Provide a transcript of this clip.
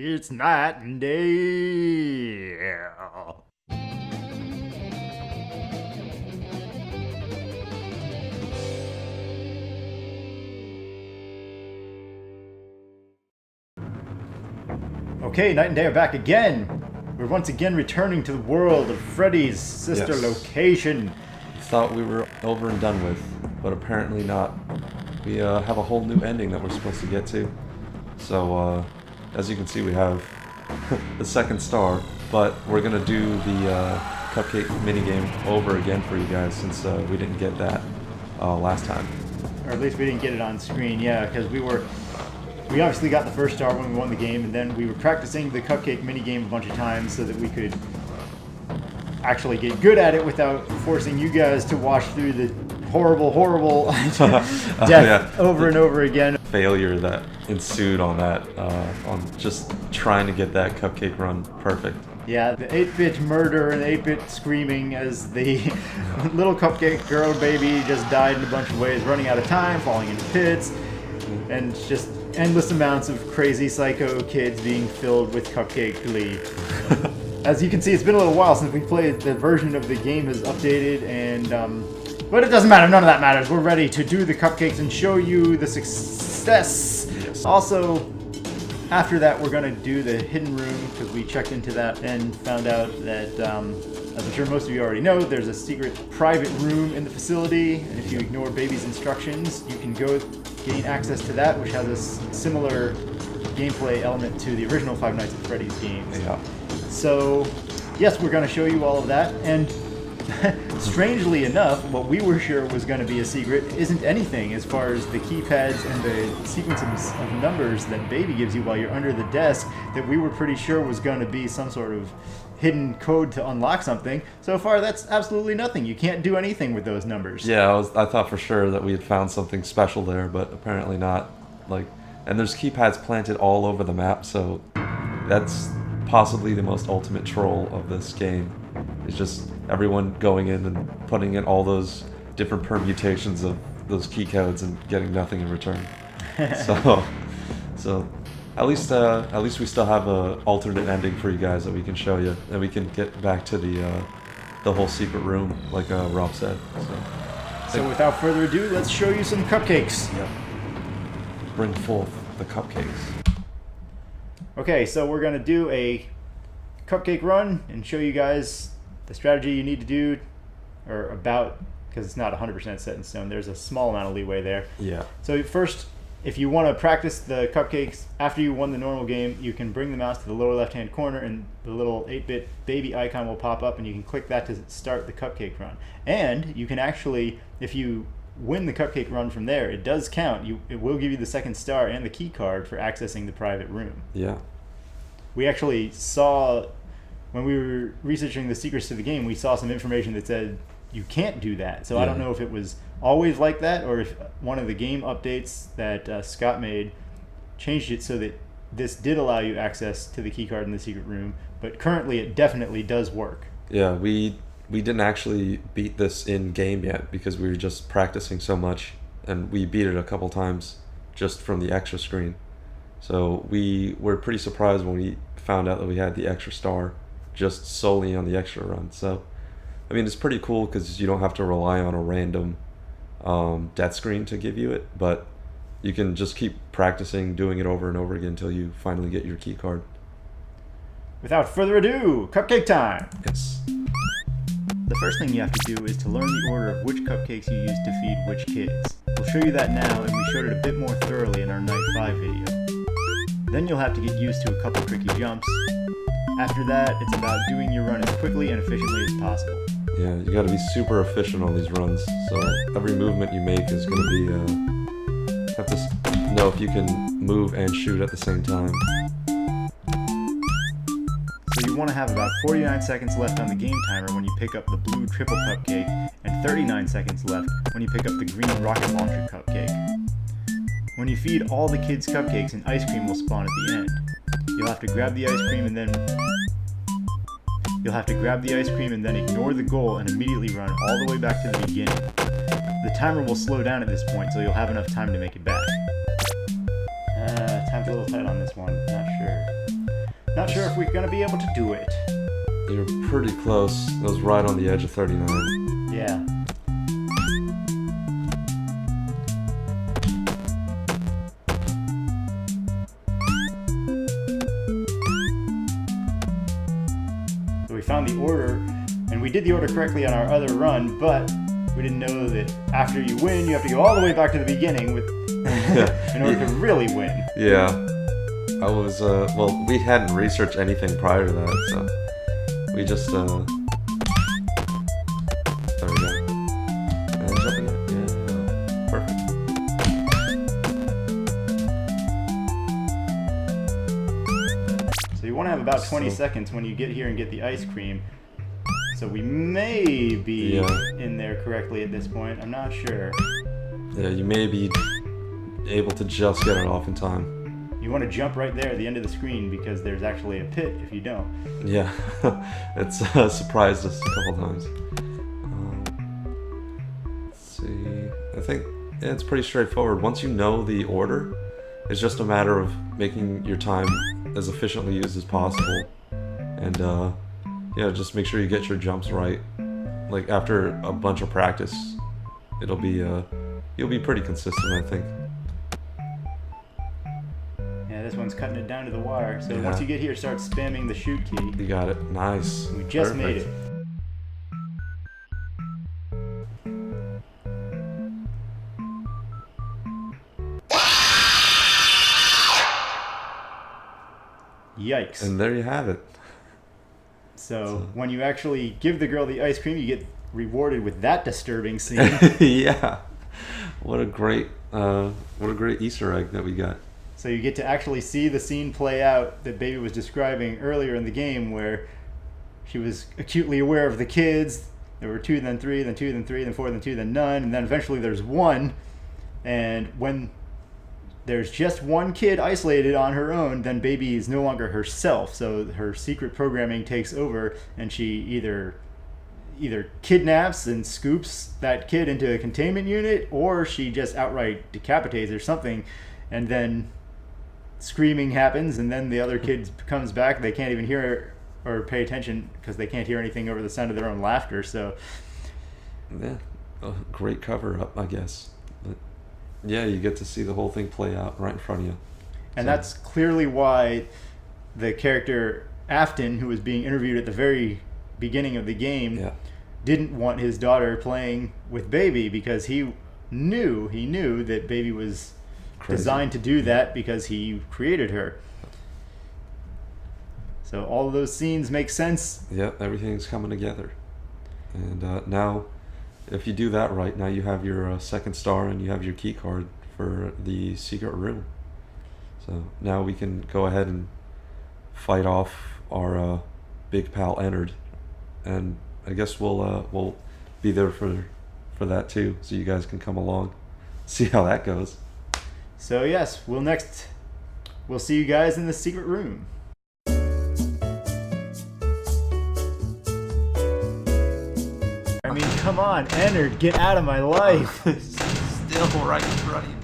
It's night and day. Okay, Night and Day are back again. We're once again returning to the world of Freddy's Sister Location. Thought we were over and done with, but apparently not. We have a whole new ending that we're supposed to get to. So, as you can see, we have the second star, but we're gonna do the Cupcake Mini game over again for you guys since we didn't get that last time. Or at least we didn't get it on screen, yeah, because we obviously got the first star when we won the game, and then we were practicing the Cupcake Mini game a bunch of times so that we could actually get good at it without forcing you guys to watch through the horrible death over and over again. Failure that ensued on that, on just trying to get that cupcake run perfect. Yeah, the 8-bit murder and 8-bit screaming as the little cupcake girl baby just died in a bunch of ways, running out of time, falling into pits, and just endless amounts of crazy psycho kids being filled with cupcake glee. As you can see, it's been a little while since we played. The version of the game has updated, and but it doesn't matter. None of that matters. We're ready to do the cupcakes and show you the success. Yes. Also, after that, we're going to do the hidden room, because we checked into that and found out that, as I'm sure most of you already know, there's a secret private room in the facility, and if you ignore Baby's instructions, you can go gain access to that, which has a similar gameplay element to the original Five Nights at Freddy's games. Yeah. So, yes, we're going to show you all of that, and strangely enough, what we were sure was going to be a secret isn't anything as far as the keypads and the sequences of numbers that Baby gives you while you're under the desk that we were pretty sure was going to be some sort of hidden code to unlock something. So far, that's absolutely nothing. You can't do anything with those numbers. Yeah, I thought for sure that we had found something special there, but apparently not. And there's keypads planted all over the map, so that's possibly the most ultimate troll of this game. It's just everyone going in and putting in all those different permutations of those key codes and getting nothing in return. So at least we still have a alternate ending for you guys that we can show you, and we can get back to the whole secret room, like Rob said. So without further ado, let's show you some cupcakes. Yep. Bring forth the cupcakes. Okay, so we're going to do a cupcake run and show you guys the strategy you need to do, or about, because it's not 100% set in stone. There's a small amount of leeway there. Yeah. So first, if you want to practice the cupcakes after you won the normal game, you can bring the mouse to the lower left-hand corner, and the little 8-bit baby icon will pop up, and you can click that to start the cupcake run. And you can actually, if you win the cupcake run from there, it does count. It will give you the second star and the key card for accessing the private room. Yeah. We actually saw, when we were researching the secrets to the game, we saw some information that said you can't do that. So yeah. I don't know if it was always like that, or if one of the game updates that Scott made changed it so that this did allow you access to the key card in the secret room. But currently it definitely does work. Yeah, we didn't actually beat this in game yet because we were just practicing so much, and we beat it a couple times just from the extra screen. So we were pretty surprised when we found out that we had the extra star just solely on the extra run. So, I mean, it's pretty cool because you don't have to rely on a random death screen to give you it, but you can just keep practicing doing it over and over again until you finally get your key card. Without further ado, cupcake time! Yes. The first thing you have to do is to learn the order of which cupcakes you use to feed which kids. We'll show you that now, and we showed it a bit more thoroughly in our Night 5 video. Then you'll have to get used to a couple tricky jumps. After that, it's about doing your run as quickly and efficiently as possible. Yeah, you gotta be super efficient on these runs, so every movement you make is gonna be, you have to know if you can move and shoot at the same time. So you want to have about 49 seconds left on the game timer when you pick up the blue triple cupcake, and 39 seconds left when you pick up the green rocket launcher cupcake. When you feed all the kids cupcakes, an ice cream will spawn at the end. You'll have to grab the ice cream and then ignore the goal and immediately run all the way back to the beginning. The timer will slow down at this point, so you'll have enough time to make it back. Time's a little tight on this one, not sure. Not sure if we're gonna be able to do it. You're pretty close. It was right on the edge of 39. Yeah. So we found the order, and we did the order correctly on our other run, but we didn't know that after you win, you have to go all the way back to the beginning with in order to really win. Yeah. I was, well, we hadn't researched anything prior to that, so we just, there we go. And jumping it, yeah, perfect. So you want to have about 20 seconds when you get here and get the ice cream. So we may be in there correctly at this point. I'm not sure. Yeah, you may be able to just get it off in time. You want to jump right there at the end of the screen because there's actually a pit if you don't. Yeah, it's surprised us a couple times. Let's see. I think it's pretty straightforward. Once you know the order, it's just a matter of making your time as efficiently used as possible. And yeah, just make sure you get your jumps right. Like after a bunch of practice, it'll be you'll be pretty consistent, I think. Yeah, this one's cutting it down to the wire. So once you get here, start spamming the shoot key. You got it. Nice. We just made it. Yikes. And there you have it. So when you actually give the girl the ice cream, you get rewarded with that disturbing scene. Yeah. What a great Easter egg that we got. So you get to actually see the scene play out that Baby was describing earlier in the game, where she was acutely aware of the kids. There were 2, then 3, then 2, then 3, then 4, then 2, then none, and then eventually there's 1. And when there's just 1 kid isolated on her own, then Baby is no longer herself. So her secret programming takes over, and she either kidnaps and scoops that kid into a containment unit, or she just outright decapitates or something, and then screaming happens, and then the other kid comes back. They can't even hear or pay attention because they can't hear anything over the sound of their own laughter. So yeah, a great cover up, I guess. But yeah, you get to see the whole thing play out right in front of you. And that's clearly why the character Afton, who was being interviewed at the very beginning of the game, didn't want his daughter playing with Baby, because he knew that Baby was designed to do that because he created her. So all of those scenes make sense. Yeah, everything's coming together. And now, if you do that right, now you have your second star and you have your key card for the secret room. So now we can go ahead and fight off our big pal Ennard, and I guess we'll be there for that too, so you guys can come along, see how that goes. So yes, we'll see you guys in the secret room. I mean, come on, Ennard, get out of my life. Still right in front of you.